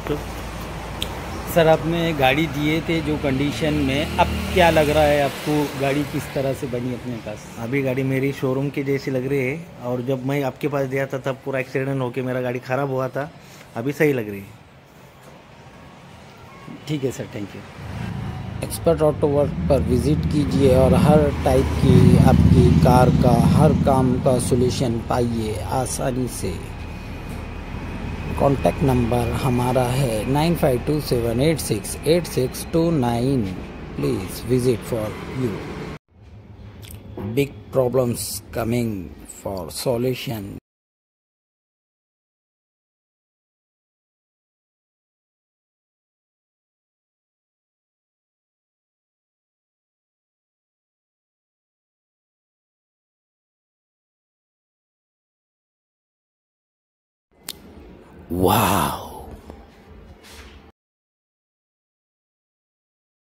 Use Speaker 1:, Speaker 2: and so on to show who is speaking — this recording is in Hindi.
Speaker 1: तो।
Speaker 2: सर आपने गाड़ी दिए थे जो कंडीशन में, अब क्या लग रहा है आपको, गाड़ी किस तरह से बनी अपने पास?
Speaker 1: अभी गाड़ी मेरी शोरूम की जैसी लग रही है, और जब मैं आपके पास दिया था तब पूरा एक्सीडेंट होके मेरा गाड़ी ख़राब हुआ था। अभी सही लग रही है।
Speaker 2: ठीक है sir, thank you. Expert auto work पर विज़िट कीजिए और हर टाइप की आपकी कार का हर काम का सॉल्यूशन पाइए आसानी से। कॉन्टैक्ट नंबर हमारा है 9527868629। Please visit for you. Big problems coming for solution. वाह।